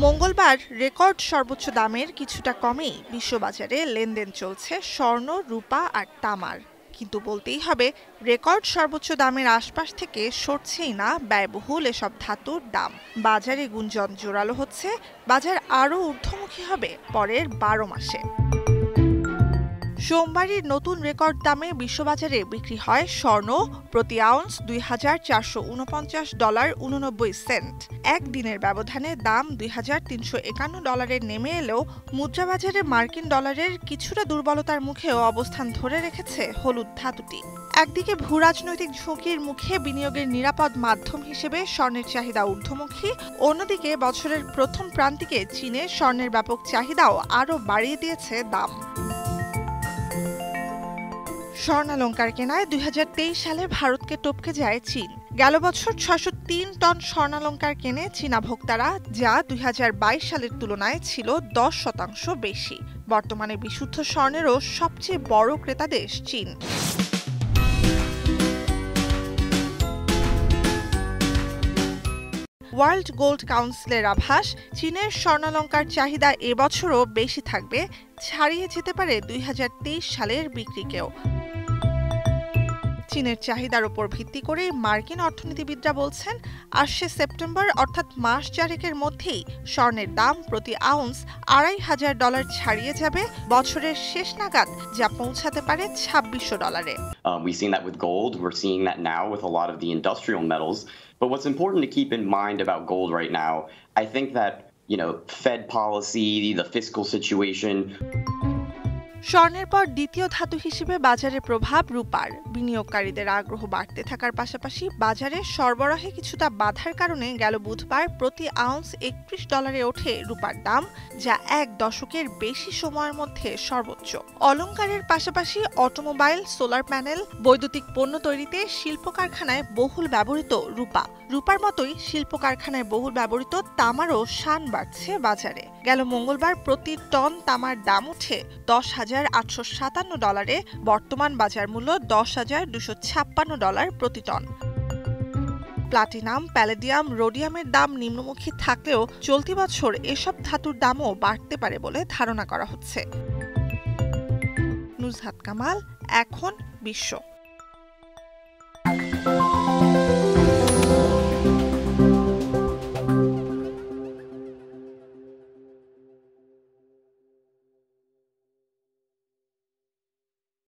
মঙ্গলবার রেকর্ড সর্বোচ্চ দামের কিছুটা কমেই বিশ্ববাজারে লেনদেন চলছে স্বর্ণ, রূপা আর তামার। কিন্তু বলতেই হবে, রেকর্ড সর্বোচ্চ দামের আশপাশ থেকে সরছেই না ব্যয়বহুল এসব ধাতুর দাম। বাজারে গুঞ্জন জোরালো হচ্ছে, বাজার আরও ঊর্ধ্বমুখী হবে পরের ১২ মাসে। সোমবারই নতুন রেকর্ড দামে বিশ্ববাজারে বিক্রি হয় স্বর্ণ প্রতি আউন্স $২,৪৪৯.৮৯। একদিনের ব্যবধানে দাম $২,৩৫১ নেমে এলেও মুদ্রাবাজারে মার্কিন ডলারের কিছুটা দুর্বলতার মুখেও অবস্থান ধরে রেখেছে হলুদ ধাতুটি। একদিকে ভূরাজনৈতিক ঝুঁকির মুখে বিনিয়োগের নিরাপদ মাধ্যম হিসেবে স্বর্ণের চাহিদা ঊর্ধ্বমুখী, অন্যদিকে বছরের প্রথম প্রান্তিকে চীনে স্বর্ণের ব্যাপক চাহিদাও আরও বাড়িয়ে দিয়েছে দাম। স্বর্ণালংকার কেনায় ২০২৩ সালে ভারতকে টপকে যায় চীন। গেল বছর ৬০৩ টন স্বর্ণালংকার কেনে চীনা ভোক্তারা, যা ২০২২ সালের তুলনায় ছিল ১০% বেশি। বর্তমানে বিশুদ্ধ স্বর্ণেরও সবচেয়ে বড় ক্রেতা দেশ চীন। ওয়ার্ল্ড গোল্ড কাউন্সিলের আভাস, চীনের স্বর্ণালংকার চাহিদা এবছরও বেশি থাকবে, ছাড়িয়ে যেতে পারে ২০২৩ সালের বিক্রিকেও। চীনের চাহিদার উপর ভিত্তি করে মার্কিন অর্থনীতিবিদরা বলছেন, আসছে সেপ্টেম্বর অর্থাৎ মাস চারেকের মধ্যেই স্বর্ণের দাম প্রতি আউন্স $২,৫০০ ছাড়িয়ে যাবে, বছরের শেষ নাগাদ যা পৌঁছাতে পারে $২,৬০০। We've seen that with gold. We're seeing that now with a lot of the industrial metals. But what's important to keep in mind about gold right now, I think that, Fed policy, the fiscal situation. স্বর্ণের পর দ্বিতীয় ধাতু হিসেবে বাজারে প্রভাব রূপার। বিনিয়োগকারীদের আগ্রহ বাড়তে থাকার পাশাপাশি বাজারে সরবরাহে কিছুটা বাধার কারণে গেল বুধবার প্রতি আউন্স $৩১ ওঠে রূপার দাম, যা এক দশকের বেশি সময়ের মধ্যে সর্বোচ্চ। অলংকারের পাশাপাশি অটোমোবাইল, সোলার প্যানেল, বৈদ্যুতিক পণ্য তৈরিতে শিল্প কারখানায় বহুল ব্যবহৃত রূপা। রূপার মতোই শিল্প কারখানায় বহুল ব্যবহৃত তামারও শান বাড়ছে বাজারে। গেল মঙ্গলবার প্রতি টন তামার দাম উঠে $১০,৮৫৭, বর্তমান বাজার মূল্য $১০,২৫৬ প্রতি টন। প্লাটিনাম, প্যালেডিয়াম, রোডিয়ামের দাম নিম্নমুখী থাকলেও চলতি বছর এসব ধাতুর দামও বাড়তে পারে বলে ধারণা করা হচ্ছে। নুজহাত কামাল, এখন বিশ্ব।